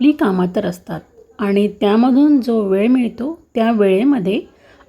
आपली कामं तर असतात आणि त्यामधून जो वेळ मिळतो त्या वेळेमध्ये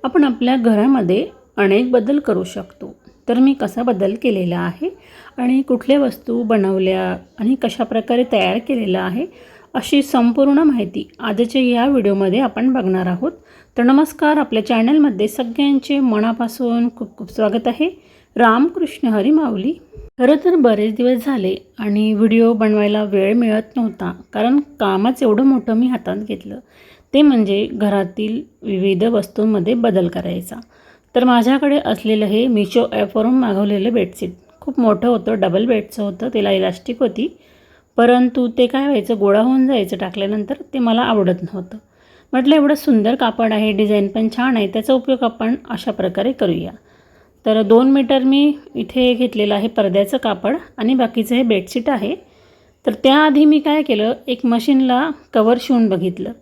आपण आपल्या घरामध्ये अनेक बदल करू शकतो. तर मी कसा बदल केलेला आहे आणि कुठल्या वस्तू बनवल्या आणि कशाप्रकारे तयार केलेला आहे अशी संपूर्ण माहिती आजच्या या व्हिडिओमध्ये आपण बघणार आहोत. तर नमस्कार, आपल्या चॅनलमध्ये सगळ्यांचे मनापासून खूप खूप स्वागत आहे. रामकृष्ण हरी माऊली. खरं तर बरेच दिवस झाले आणि व्हिडिओ बनवायला वेळ मिळत नव्हता, कारण कामच एवढं मोठं मी हातात घेतलं, ते म्हणजे घरातील विविध वस्तूंमध्ये बदल करायचा. तर माझ्याकडे असलेलं हे मिशो ॲपवरून मागवलेलं बेडशीट खूप मोठं होतं, डबल बेडचं होतं, त्याला इलास्टिक होती, परंतु ते काय व्हायचं, गोळा होऊन जायचं टाकल्यानंतर, ते मला आवडत नव्हतं. म्हटलं एवढं सुंदर कापड आहे, डिझाईन पण छान आहे, त्याचा उपयोग आपण अशा प्रकारे करूया. तर 2 मीटर मी इथे घेतलेलं आहे पडद्याचं कापड आणि बाकीचं हे बेडशीट आहे. तर त्याआधी मी काय केलं, एक मशीनला कवर शिवून बघितलं.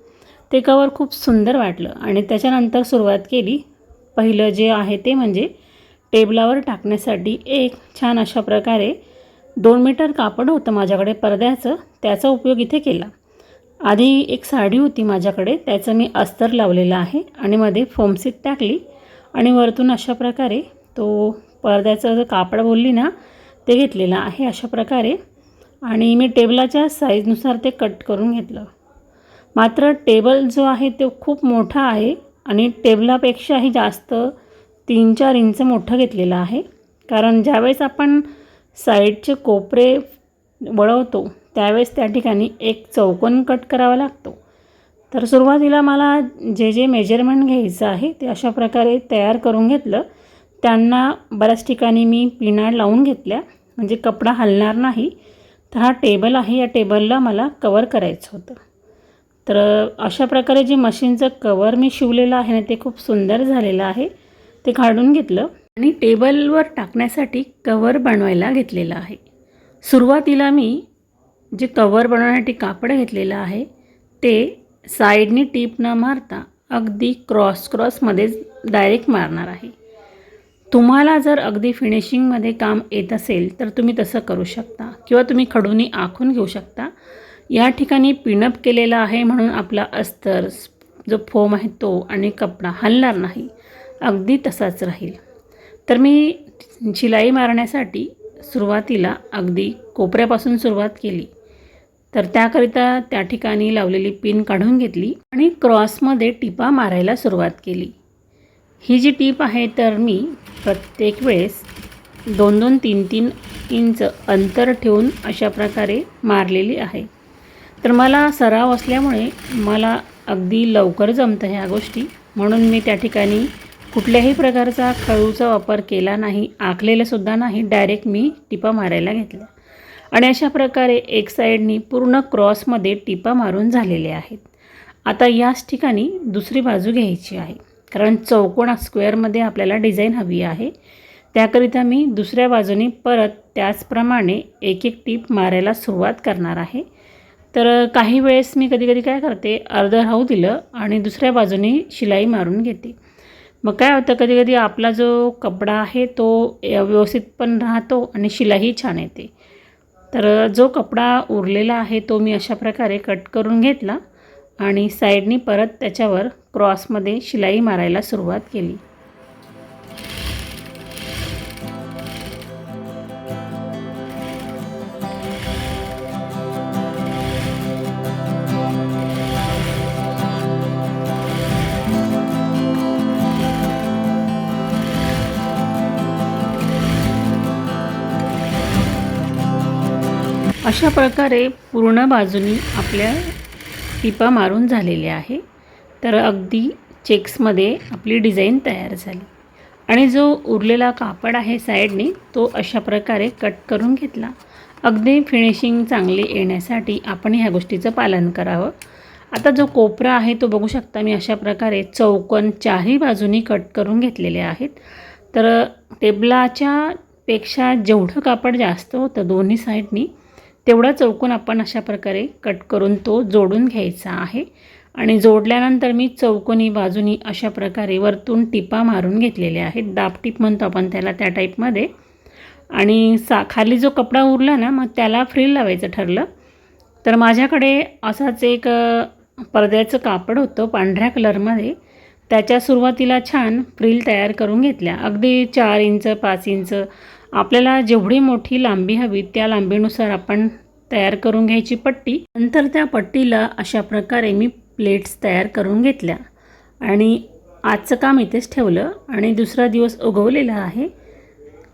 ते कवर खूप सुंदर वाटलं आणि त्याच्यानंतर सुरुवात केली. पहिलं जे आहे ते म्हणजे टेबलावर टाकण्यासाठी एक छान अशा प्रकारे 2 मीटर कापड होतं माझ्याकडे पडद्याचं, त्याचा उपयोग इथे केला. आधी एक साडी होती माझ्याकडे, त्याचं मी अस्तर लावलेलं आहे आणि मध्ये फोमसीट टाकली आणि वरतून अशा प्रकारे तो पडद्याचं जो कापड बोलली ना ते घेतलेलं आहे अशा प्रकारे. आणि मी टेबलाच्या साईजनुसार ते कट करून घेतलं. मात्र टेबल जो आहे तो खूप मोठा आहे आणि टेबलापेक्षाही जास्त 3-4 इंच मोठं घेतलेलं आहे, कारण ज्यावेळेस आपण साईडचे कोपरे वळवतो त्यावेळेस त्या ठिकाणी एक चौकोन कट करावा लागतो. तर सुरुवातीला मला जे मेजरमेंट घ्यायचं आहे ते अशा प्रकारे तयार करून घेतलं. त्यांना बऱ्याच ठिकाणी मी पिना लावून घेतल्या, म्हणजे कपडा हलणार नाही. तर हा टेबल आहे, या टेबलला मला कवर करायचं होतं. तर अशा प्रकारे जे मशीनचं कवर मी शिवलेलं आहे ना ते खूप सुंदर झालेलं आहे, ते काढून घेतलं आणि टेबलवर टाकण्यासाठी कवर बनवायला घेतलेलं आहे. सुरुवातीला मी जे कवर बनवण्यासाठी कापड घेतलेलं आहे ते साईडनी टीप न मारता अगदी क्रॉसमध्येच डायरेक्ट मारणार आहे. तुम्हाला जर अगदी फिनिशिंगमध्ये काम येत असेल तर तुम्ही तसं करू शकता किंवा तुम्ही खडूनी आखून घेऊ शकता. या ठिकाणी पिनअप केलेला आहे म्हणून आपला अस्तर जो फोम आहे तो आणि कपडा हलणार नाही, अगदी तसाच राहील. तर मी शिलाई मारण्यासाठी सुरुवातीला अगदी कोपऱ्यापासून सुरुवात केली. तर त्याकरिता त्या ठिकाणी लावलेली पिन काढून घेतली आणि क्रॉसमध्ये टिपा मारायला सुरुवात केली. ही जी टीप आहे तर मी प्रत्येक वेळेस 2-2, 3-3 इंच अंतर ठेवून अशा प्रकारे मारलेली आहे. तर मला सराव असल्यामुळे मला अगदी लवकर जमतं ह्या गोष्टी, म्हणून मी त्या ठिकाणी कुठल्याही प्रकारचा खडूचा वापर केला नाही, आखलेलंसुद्धा नाही, डायरेक्ट मी टिपा मारायला घेतल्या आणि अशा प्रकारे एक साईडनी पूर्ण क्रॉसमध्ये टिपा मारून झालेले आहेत. आता याच ठिकाणी दुसरी बाजू घ्यायची आहे, कारण चौकोन स्क्वेअरमध्ये आपल्याला डिझाईन हवी आहे. त्याकरिता मी दुसऱ्या बाजूने परत त्याचप्रमाणे एक एक टीप मारायला सुरुवात करणार आहे. तर काही वेळेस मी कधी काय करते, अर्धं राहू दिलं आणि दुसऱ्या बाजूने शिलाई मारून घेते. मग काय होतं, कधी आपला जो कपडा आहे तो व्यवस्थित पण राहतो आणि शिलाईही छान येते. तर जो कपडा उरलेला आहे तो मी अशा प्रकारे कट करून घेतला आणि साईडनी परत त्याच्यावर क्रॉसमध्ये शिलाई मारायला सुरुवात केली. अशा प्रकारे पूर्ण बाजूनी आपल्या टिपा मारून झालेल्या आहे. तर अगदी चेक्समध्ये आपली डिझाईन तयार झाली आणि जो उरलेला कापड आहे साईडने तो अशा प्रकारे कट करून घेतला. अगदी फिनिशिंग चांगली येण्यासाठी आपण ह्या गोष्टीचं पालन करावं. आता जो कोपरा आहे तो बघू शकता, मी अशा प्रकारे चौकोन चारही बाजूनी कट करून घेतलेले आहेत. तर टेबलाच्या पेक्षा जेवढं कापड जास्त होतं दोन्ही साईडनी, तेवढा चौकोन आपण अशा प्रकारे कट करून तो जोडून घ्यायचा आहे आणि जोडल्यानंतर मी चौकोनी बाजूनी अशा प्रकारे वरतून टिपा मारून घेतलेल्या आहेत. दाब टीप म्हणतो आपण त्याला, त्या टाईपमध्ये. आणि खाली जो कपडा उरला ना मग त्याला फ्रिल लावायचं ठरलं. तर माझ्याकडे असाच एक पडद्याचं कापड होतं पांढऱ्या कलरमध्ये. त्याच्या सुरुवातीला छान फ्रिल तयार करून घेतल्या. अगदी 4 इंच 5 इंच आपल्याला जेवढी मोठी लांबी हवी त्या लांबीनुसार आपण तयार करून घ्यायची पट्टी. नंतर त्या पट्टीला अशा प्रकारे मी प्लेट्स तयार करून घेतल्या आणि आजचं काम इथेच ठेवलं आणि दुसरा दिवस उगवलेला आहे.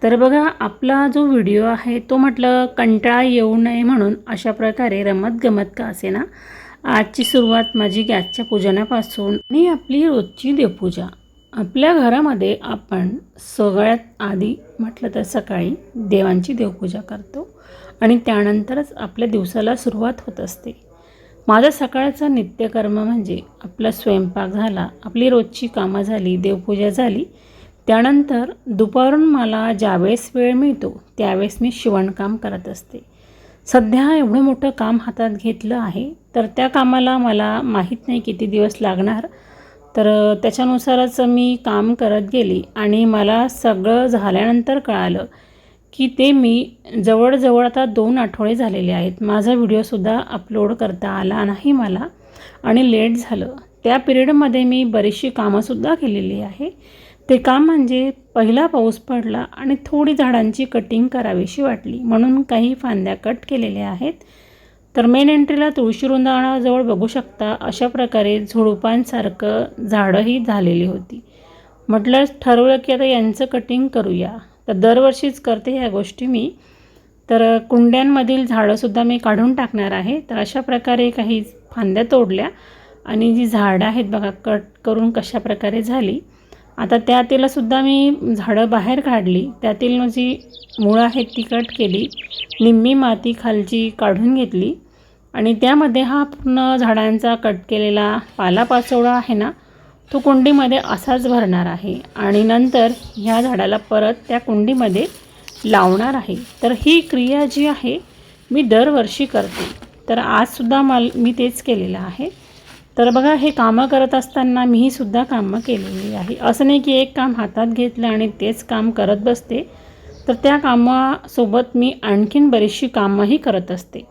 तर बघा आपला जो व्हिडिओ आहे तो म्हटलं कंटाळा येऊ नये म्हणून अशा प्रकारे रमत-गमत का असेना आजची सुरुवात माझी गॅसच्या पूजनापासून आणि आपली रोजची देवपूजा. आपल्या घरामध्ये आपण सगळ्यात आधी म्हटलं तर सकाळी देवांची देवपूजा करतो आणि त्यानंतरच आपल्या दिवसाला सुरुवात होत असते. माझा सकाळचा नित्यकर्म म्हणजे आपला स्वयंपाक झाला, आपली रोजची कामं झाली, देवपूजा झाली. त्यानंतर दुपारून मला ज्यावेळेस वेळ मिळतो त्यावेळेस मी शिवणकाम करत असते. सध्या एवढं मोठं काम हातात घेतलं आहे तर त्या कामाला मला माहीत नाही किती दिवस लागणार. तर त्याच्यानुसारच मी काम करत गेली आणि मला सगळं झाल्यानंतर कळालं की ते मी जवळजवळ आता 2 आठवडे झालेले आहेत. माझा व्हिडिओसुद्धा अपलोड करता आला नाही मला आणि लेट झालं. त्या पिरियडमध्ये मी बरीचशी कामंसुद्धा केलेली आहे. ते काम म्हणजे पहिला पाऊस पडला आणि थोडी झाडांची कटिंग करावीशी वाटली म्हणून काही फांद्या कट केलेल्या आहेत. तर मेन एंट्रीला तुळशीवृंदावनाजवळ बघू शकता अशा प्रकारे झुडुपांसारखं झाडंही झालेली होती. म्हटलं ठरवलं की आता यांचं कटिंग करूया. तर दरवर्षीच करते ह्या गोष्टी मी. तर कुंड्यांमधील झाडंसुद्धा मी काढून टाकणार आहे. तर अशा प्रकारे काही फांद्या तोडल्या आणि जी झाडं आहेत बघा कट करून कशा प्रकारे झाली. आता त्यातीलसुद्धा मी झाडं बाहेर काढली. त्यातील जी मुळं आहेत ती कट केली. निम्मी माती खालची काढून घेतली आणि त्यामध्ये हा पूर्ण झाडांचा कट केलेला पालापाचोळा आहे ना तो कुंडीमध्ये असाच भरणार आहे आणि नंतर ह्या झाडाला परत त्या कुंडीमध्ये लावणार आहे. तर ही क्रिया जी आहे मी दरवर्षी करते. तर आजसुद्धा मी तेच केलेलं आहे. तर बघा हे कामं करत असताना मीहीसुद्धा कामं केलेली आहे. असं नाही की एक काम हातात घेतलं आणि तेच काम करत बसते. तर त्या कामासोबत मी आणखीन बरीचशी कामंही करत असते.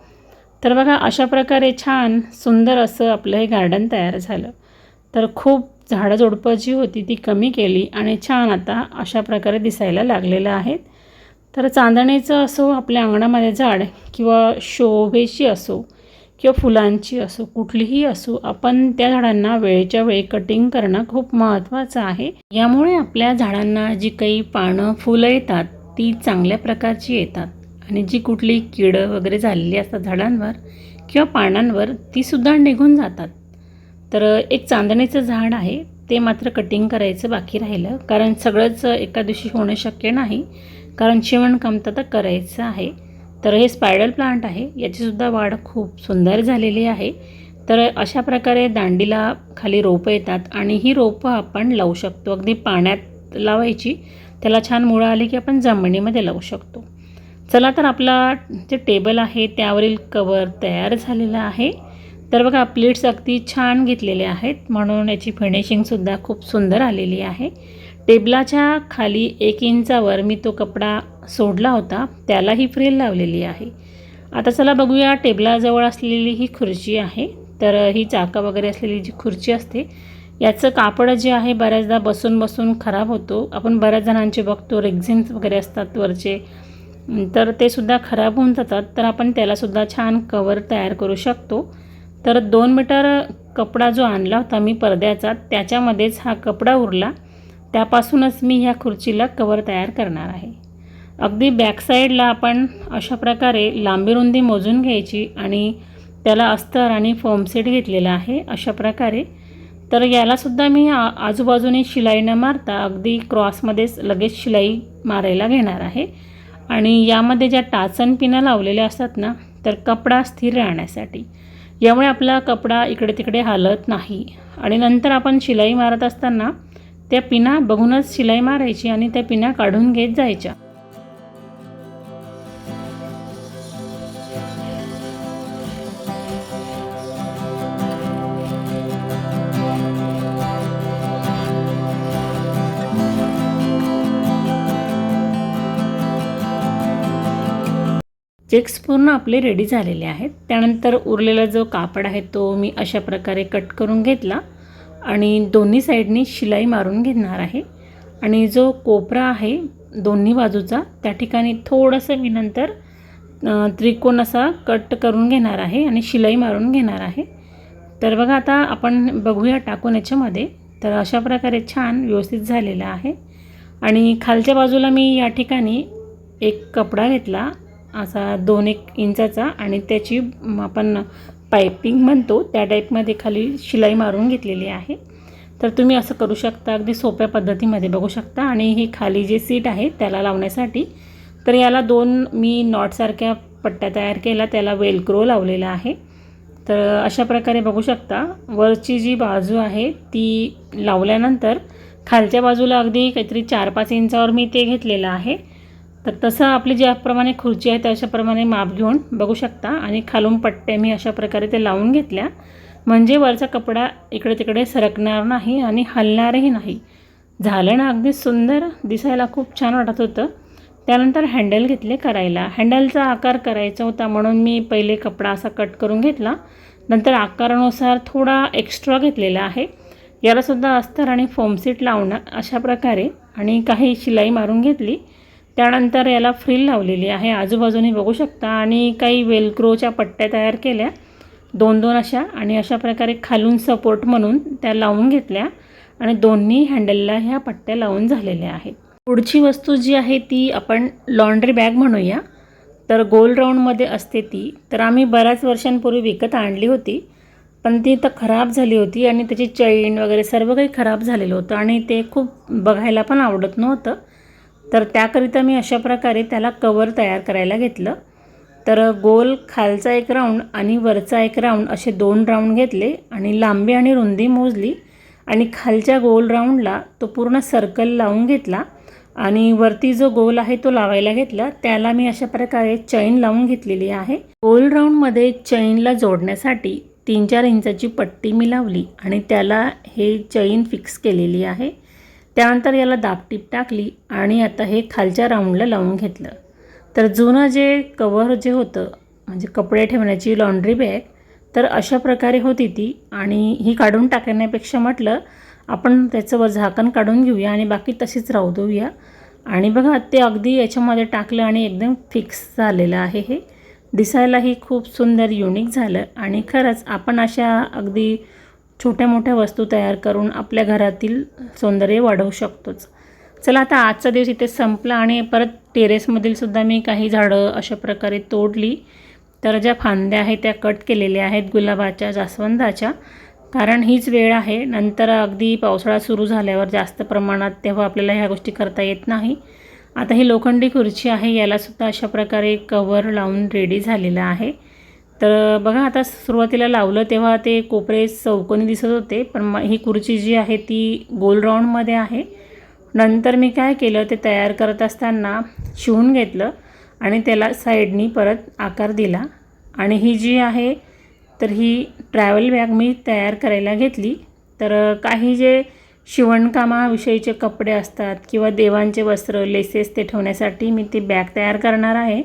तर बघा अशा प्रकारे छान सुंदर असं आपलं हे गार्डन तयार झालं. तर खूप झाडं-झुडपं जी होती ती कमी केली आणि छान आता अशा प्रकारे दिसायला लागलेलं आहेत. तर चांदणीचं असो आपल्या अंगणामध्ये झाड किंवा शोभेची असो किंवा फुलांची असो कुठलीही असो आपण त्या झाडांना वेळेच्या वेळी कटिंग करणं खूप महत्त्वाचं आहे. यामुळे आपल्या झाडांना जी काही पानं फुलं येतात ती चांगल्या प्रकारची येतात आणि जी कुठली कीडं वगैरे झालेली असतात झाडांवर किंवा पानांवर तीसुद्धा निघून जातात. तर एक चांदणीचं झाड आहे ते मात्र कटिंग करायचं बाकी राहिलं कारण सगळंच एका दिवशी होणं शक्य नाही कारण शिवणकाम तर करायचं आहे. तर हे स्पायडर प्लांट आहे. याचीसुद्धा वाढ खूप सुंदर झालेली आहे. तर अशा प्रकारे दांडीला खाली रोपं येतात आणि ही रोपं आपण लावू शकतो. अगदी पाण्यात लावायची, त्याला छान मुळं आली की आपण जमिनीमध्ये लावू शकतो. चला तर आपला जे टेबल आहे त्यावरील कवर तयार झालेला आहे. तर बघा प्लेट्स अगदी छान घेतलेले आहेत म्हणून याची फिनिशिंगसुद्धा खूप सुंदर आलेली आहे. टेबलाच्या खाली 1 इंचावर मी तो कपडा सोडला होता त्यालाही फ्रिल लावलेली आहे. आता चला बघूया टेबलाजवळ असलेली ही खुर्ची आहे. तर ही चाकं वगैरे असलेली जी खुर्ची असते याचं कापड जे आहे बऱ्याचदा बसून बसून खराब होतो. आपण बऱ्याच जणांचे बघतो रेक्झिन्स वगैरे असतात वरचे तर ते सुद्धा खराब होऊन जातात. तर आपण त्यालासुद्धा छान कवर तयार करू शकतो. तर 2 मीटर कपडा जो आणला होता मी पडद्याचा त्याच्यामध्येच हा कपडा उरला. त्यापासूनच मी ह्या खुर्चीला कवर तयार करणार आहे. अगदी बॅकसाईडला आपण अशा प्रकारे लांबी रुंदी मोजून घ्यायची आणि त्याला अस्तर आणि फोम सेट घेतलेला आहे अशा प्रकारे. तर यालासुद्धा मी आजूबाजूने शिलाई न मारता अगदी क्रॉसमध्येच लगेच शिलाई मारायला घेणार आहे आणि यामध्ये ज्या टाचन पिना लावलेल्या असतात ना तर कपडा स्थिर राहण्यासाठी. यामुळे आपला कपडा इकडे तिकडे हालत नाही आणि नंतर आपण शिलाई मारत असताना त्या पिना बघूनच शिलाई मारायची आणि त्या पिना काढून घेत जायच्या. चेक्स पूर्ण आपले रेडी झालेले आहेत. त्यानंतर उरलेला जो कापड आहे तो मी अशा प्रकारे कट करून घेतला आणि दोन्ही साईडनी शिलाई मारून घेणार आहे. आणि जो कोपरा आहे दोन्ही बाजूचा त्या ठिकाणी थोडंसं मी नंतर त्रिकोण असा कट करून घेणार आहे आणि शिलाई मारून घेणार आहे. तर बघा आता आपण बघूया टाकून याच्यामध्ये. तर अशा प्रकारे छान व्यवस्थित झालेलं आहे. आणि खालच्या बाजूला मी या ठिकाणी एक कपडा घेतला असा 2-1 इंचाचा आणि त्याची आपण पायपिंग म्हणतो त्या टाईपमध्ये खाली शिलाई मारून घेतलेली आहे. तर तुम्ही असं करू शकता, अगदी सोप्या पद्धतीमध्ये बघू शकता. आणि ही खाली जे सीट आहे त्याला लावण्यासाठी तर याला 2 मी नॉटसारख्या पट्ट्या तयार केल्या, त्याला वेलक्रो लावलेला आहे. तर अशा प्रकारे बघू शकता वरची जी बाजू आहे ती लावल्यानंतर खालच्या बाजूला अगदी काहीतरी 4-5 इंचावर मी ते घेतलेलं आहे. तर तसं आपली ज्याप्रमाणे खुर्ची आहे त्याच्याप्रमाणे माप घेऊन बघू शकता. आणि खालून पट्ट्या मी अशा प्रकारे ते लावून घेतल्या, म्हणजे वरचा कपडा इकडे तिकडे सरकणार नाही आणि हलणारही नाही. झालं ना, अगदी सुंदर दिसायला खूप छान वाटत होतं. त्यानंतर हँडल घेतले करायला. हँडलचा आकार करायचा होता म्हणून मी पहिले कपडा असा कट करून घेतला, नंतर आकारानुसार थोडा एक्स्ट्रा घेतलेला आहे. यालासुद्धा अस्तर आणि फोम सीट लावणं अशा प्रकारे आणि काही शिलाई मारून घेतली. त्यानंतर याला फ्रिल लावलेली आहे आजूबाजूने बघू शकता. आणि काही वेलक्रोच्या पट्ट्या तयार केल्या 2-2 अशा आणि अशा प्रकारे खालून सपोर्ट म्हणून त्या लावून घेतल्या आणि दोन्ही हँडलला ह्या पट्ट्या लावून झालेल्या आहेत. पुढची वस्तू जी आहे ती आपण लॉन्ड्री बॅग म्हणूया. तर गोल राऊंडमध्ये असते ती. तर आम्ही बऱ्याच वर्षांपूर्वी विकत आणली होती, पण ती तर खराब झाली होती आणि त्याची चैन वगैरे सर्व काही खराब झालेलं होतं आणि ते खूप बघायला पण आवडत नव्हतं. तर त्याकरिता मी अशा प्रकारे त्याला कवर तयार करायला घेतलं. तर गोल खालचा एक राऊंड आणि वरचा एक राऊंड असे 2 राऊंड घेतले आणि लांबी आणि रुंदी मोजली आणि खालच्या गोल राऊंडला तो पूर्ण सर्कल लावून घेतला आणि वरती जो गोल आहे तो लावायला घेतला. त्याला मी अशा प्रकारे चैन लावून घेतलेली आहे. गोल राऊंडमध्ये चैनला जोडण्यासाठी 3-4 इंचाची पट्टी मी लावली आणि त्याला हे चैन फिक्स केलेली आहे. त्यानंतर याला दाबटीप टाकली आणि आता हे खालच्या राऊंडला लावून घेतलं. तर जुनं जे कवर जे होतं म्हणजे कपडे ठेवण्याची लॉन्ड्री बॅग, तर अशा प्रकारे होती ती. आणि ही काढून टाकण्यापेक्षा म्हटलं आपण त्याचं झाकण काढून घेऊया आणि बाकी तशीच राहू देऊया. आणि बघा ते अगदी याच्यामध्ये टाकलं आणि एकदम फिक्स झालेलं आहे. हे दिसायलाही खूप सुंदर युनिक झालं. आणि खरंच आपण अशा अगदी छोट्या मोठ्या वस्तू तयार करून आपल्या घरातील सौंदर्य वाढवू शकतोच. चला आता आजचा दिवस इथे संपला आणि परत टेरेसमधील सुद्धा मी काही झाडं अशा प्रकारे तोडली. तर ज्या फांद्या आहेत त्या कट केलेल्या आहेत गुलाबाच्या, जास्वंदाच्या, कारण हीच वेळ आहे. नंतर अगदी पावसाळा सुरू झाल्यावर जास्त प्रमाणात तेव्हा आपल्याला ह्या गोष्टी करता येत नाही. आता ही लोखंडी खुर्ची आहे, यालासुद्धा अशा प्रकारे कवर लावून रेडी झालेलं आहे. तर बघा आता सुरुवातीला लावलं तेव्हा ते कोपरे चौकोनी दिसत होते, पण ही खुर्ची जी आहे ती गोल राऊंडमध्ये आहे. नंतर मी काय केलं ते तयार करत असताना शिवून घेतलं आणि त्याला साईडनी परत आकार दिला. आणि ही जी आहे तर ही ट्रॅव्हल बॅग मी तयार करायला घेतली. तर काही जे शिवणकामाविषयीचे कपडे असतात किंवा देवांचे वस्त्र, लेसेस ते ठेवण्यासाठी मी ती बॅग तयार करणार आहे.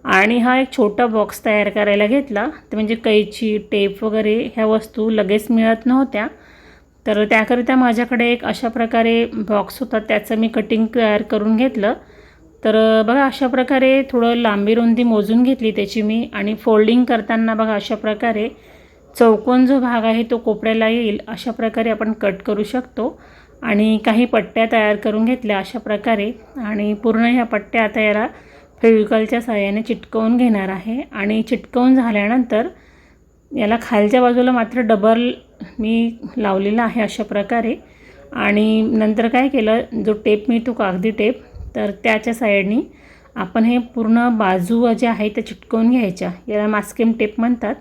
आणि हा एक छोटा बॉक्स तयार करायला घेतला. तर म्हणजे कैची, टेप वगैरे ह्या वस्तू लगेच मिळत नव्हत्या. तर त्याकरिता माझ्याकडे एक अशा प्रकारे बॉक्स होता, त्याचं मी कटिंग तयार करून घेतलं. तर बघा अशा प्रकारे थोडं लांबी रुंदी मोजून घेतली त्याची मी. आणि फोल्डिंग करताना बघा अशा प्रकारे चौकोन जो भाग आहे तो कोपऱ्याला येईल अशा प्रकारे आपण कट करू शकतो. आणि काही पट्ट्या तयार करून घेतल्या अशा प्रकारे. आणि पूर्ण ह्या पट्ट्या आता याला फेविकॉलच्या साहाय्याने चिटकवून घेणार आहे. आणि चिटकवून झाल्यानंतर याला खालच्या बाजूला मात्र डबल मी लावलेला आहे अशा प्रकारे. आणि नंतर काय केलं, जो टेप मिळतो कागदी टेप, तर त्याच्या साईडनी आपण हे पूर्ण बाजू ज्या आहे त्या चिटकवून घ्यायच्या. याला मास्किंग टेप म्हणतात.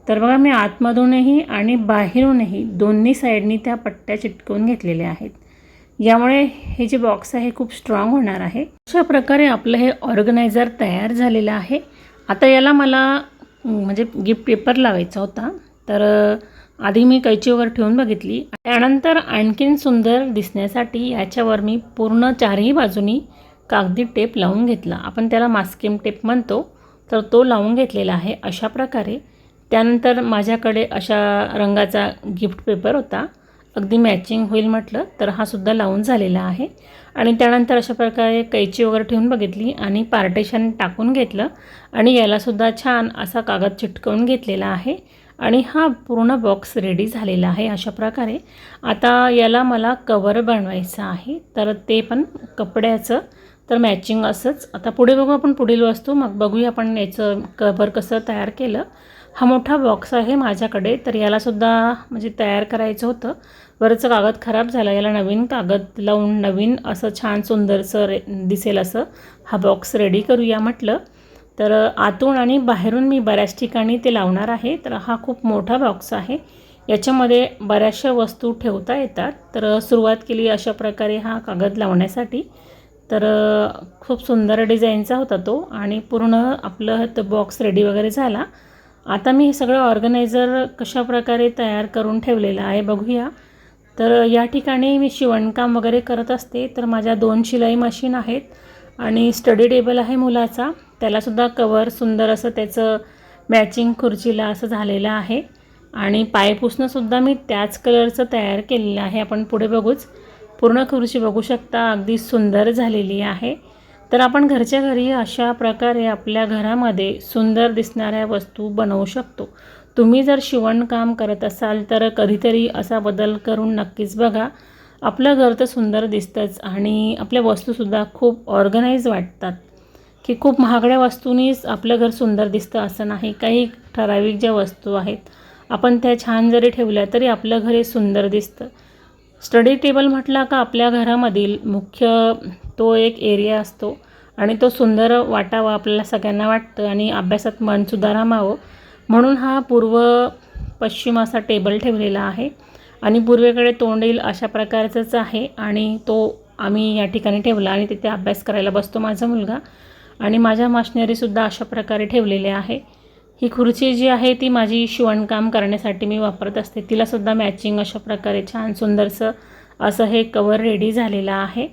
तर बघा मी आतमधूनही आणि बाहेरूनही दोन्ही साईडनी त्या पट्ट्या चिटकवून घेतलेल्या आहेत. यामुळे हे जे बॉक्स आहे खूप स्ट्रॉंग होणार आहे. अशा प्रकारे आपलं हे ऑर्गनायझर तयार झालेलं आहे. आता याला मला म्हणजे गिफ्ट पेपर लावायचा होता. तर आधी मी कैचीवर ठेवून बघितली. त्यानंतर आणखीन सुंदर दिसण्यासाठी याच्यावर मी पूर्ण 4ही बाजूनी कागदी टेप लावून घेतला. आपण त्याला मास्किंग टेप म्हणतो. तर तो लावून घेतलेला आहे अशा प्रकारे. त्यानंतर माझ्याकडे अशा रंगाचा गिफ्ट पेपर होता, अगदी मॅचिंग होईल म्हटलं तर हा सुद्धा लावून झालेला आहे. आणि त्यानंतर अशा प्रकारे कैची वगैरे ठेवून बघितली आणि पार्टिशन टाकून घेतलं आणि यालासुद्धा छान असा कागद चिटकवून घेतलेला आहे. आणि हा पूर्ण बॉक्स रेडी झालेला आहे अशा प्रकारे. आता याला मला कवर बनवायचं आहे, तर ते पण कपड्याचं, तर मॅचिंग असंच. आता पुढे बघू आपण पुढील वस्तू, मग बघूया आपण याचं कवर कसं तयार केलं. हा मोठा बॉक्स आहे माझ्याकडे, तर यालासुद्धा म्हणजे तयार करायचं होतं. वरचं कागद खराब झाला, याला नवीन कागद लावून नवीन असं छान सुंदरसं दिसेल असं हा बॉक्स रेडी करूया म्हटलं. तर आतून आणि बाहेरून मी बऱ्याच ठिकाणी ते लावणार आहे. तर हा खूप मोठा बॉक्स आहे, याच्यामध्ये बऱ्याचशा वस्तू ठेवता येतात. तर सुरुवात केली अशा प्रकारे हा कागद लावण्यासाठी. तर खूप सुंदर डिझाईनचा होता तो आणि पूर्ण आपलं तो बॉक्स रेडी वगैरे झाला. आता मी हे सगळं ऑर्गनायझर कशा प्रकारे तयार करून ठेवलेलं आहे बघूया. तर या ठिकाणी मी शिवणकाम वगैरे करत असते, तर माझ्या 2 शिलाई मशीन आहेत आणि स्टडी टेबल आहे मुलाचा, त्यालासुद्धा कवर सुंदर असं त्याचं मॅचिंग खुर्चीला असं झालेलं आहे. आणि पायपुसणंसुद्धा मी त्याच कलरचं तयार केलेलं आहे, आपण पुढे बघूच. पूर्ण खुर्ची बघू शकता, अगदी सुंदर झालेली आहे. तर आपण घरच्या घरी अशा प्रकारे आपल्या घरामध्ये सुंदर दिसणाऱ्या वस्तू बनवू शकतो. तुम्ही जर शिवणकाम करत असाल तर कधीतरी असा बदल करून नक्कीच बघा. आपलं घर तर सुंदर दिसतंच आणि आपल्या वस्तूसुद्धा खूप ऑर्गनाइज वाटतात. की खूप महागड्या वस्तूंनीच आपलं घर सुंदर दिसतं असं नाही. काही ठराविक ज्या वस्तू आहेत आपण त्या छान जरी ठेवल्या तरी आपलं घर हे सुंदर दिसतं. स्टडी टेबल म्हटला का आपल्या घरामधील मुख्य तो एक एरिया असतो आणि तो सुंदर वाटावा आपल्याला सगळ्यांना वाटतं आणि अभ्यासात मनसुद्धा रमावं म्हणून हा पूर्व पश्चिम असा टेबल ठेवलेला आहे. आणि पूर्वेकडे तोंड येईल अशा प्रकारचंच आहे आणि तो आम्ही या ठिकाणी ठेवला आणि तिथे अभ्यास करायला बसतो माझा मुलगा. आणि माझ्या मशिनरीसुद्धा अशा प्रकारे ठेवलेल्या आहे. ही खुर्ची जी आहे ती माझी शिवणकाम करण्यासाठी मी वापरत असते, तिलासुद्धा मॅचिंग अशा प्रकारे छान सुंदरसं असं हे कवर रेडी झालेलं आहे.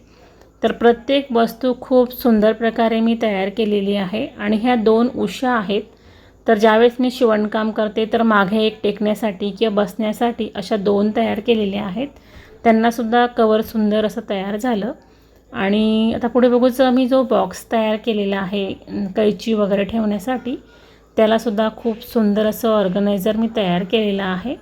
तर प्रत्येक वस्तू खूप सुंदर प्रकारे मी तयार केलेली आहे. आणि ह्या 2 उशा आहेत, तर ज्यावेळेस मी शिवणकाम करते तर मागे एक टेकण्यासाठी किंवा बसण्यासाठी अशा 2 तयार केलेल्या आहेत. त्यांनासुद्धा कवर सुंदर असं तयार झालं. आणि आता पुढे बघूच, मी जो बॉक्स तयार केलेला आहे कैची वगैरे ठेवण्यासाठी, त्यालासुद्धा खूप सुंदर असं ऑर्गनायझर मी तयार केलेलं आहे.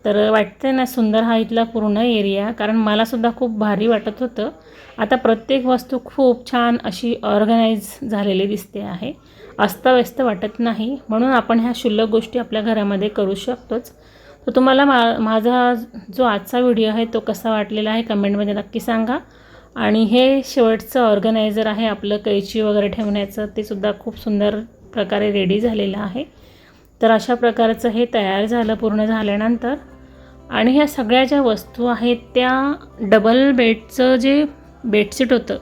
तर वाटतं ना सुंदर हा इथला पूर्ण एरिया, कारण मलासुद्धा खूप भारी वाटत होतं. आता प्रत्येक वस्तू खूप छान अशी ऑर्गनाइज झालेली दिसते आहे, अस्ताव्यस्त वाटत नाही. म्हणून आपण ह्या क्षुल्लक गोष्टी आपल्या घरामध्ये करू शकतोच. तर तुम्हाला माझा जो आजचा व्हिडिओ आहे तो कसा वाटलेला आहे कमेंटमध्ये नक्की सांगा. आणि हे शेवटचं ऑर्गनायझर आहे आपलं कैची वगैरे ठेवण्याचं, ते सुद्धा खूप सुंदर प्रकारे रेडी झालेलं आहे. तर अशा प्रकारचं हे तयार झालं पूर्ण झाल्यानंतर. आणि ह्या सगळ्या ज्या वस्तू आहेत त्या डबल बेडचं जे बेडशीट होतं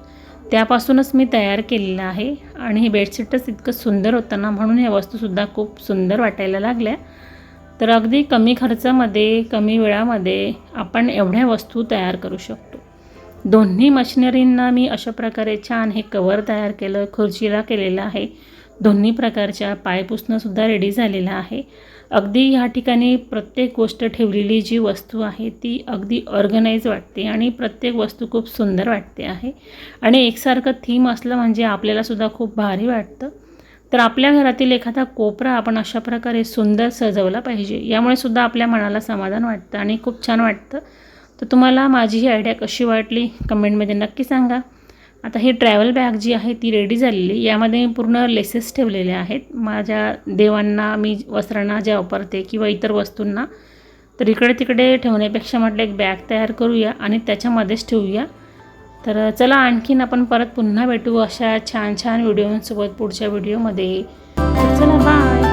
त्यापासूनच मी तयार केलेलं आहे. आणि हे बेडशीटच इतकं सुंदर होतं ना, म्हणून ह्या वस्तूसुद्धा खूप सुंदर वाटायला लागल्या. तर अगदी कमी खर्चामध्ये कमी वेळामध्ये आपण एवढ्या वस्तू तयार करू शकतो. दोन्ही मशिनरींना मी अशा प्रकारे छान हे कवर तयार केलं, खुर्चीला केलेलं आहे. दोन्ही प्रकारच्या पायपुसणंसुद्धा रेडी झालेलं आहे. अगदी ह्या ठिकाणी प्रत्येक गोष्ट ठेवलेली जी वस्तू आहे ती अगदी ऑर्गनाइज वाटते आणि प्रत्येक वस्तू खूप सुंदर वाटते आहे. आणि एकसारखं थीम असलं म्हणजे आपल्यालासुद्धा खूप भारी वाटतं. तर आपल्या घरातील एखादा कोपरा आपण अशा प्रकारे सुंदर सजवला पाहिजे, यामुळे सुद्धा आपल्या मनाला समाधान वाटतं आणि खूप छान वाटतं. तर तुम्हाला माझी ही आयडिया कशी वाटली कमेंटमध्ये नक्की सांगा. आता ही ट्रॅव्हल बॅग जी आहे ती रेडी झालेली, यामध्ये पूर्ण लेसेस ठेवलेले आहेत माझ्या देवांना, मी वस्त्रांना ज्या वापरते किंवा इतर वस्तूंना. तर इकडे तिकडे ठेवण्यापेक्षा म्हटलं एक बॅग तयार करूया आणि त्याच्यामध्येच ठेवूया. तर चला आणखीन आपण परत पुन्हा भेटू अशा छान छान व्हिडिओंसोबत पुढच्या व्हिडिओमध्ये. चला बाय.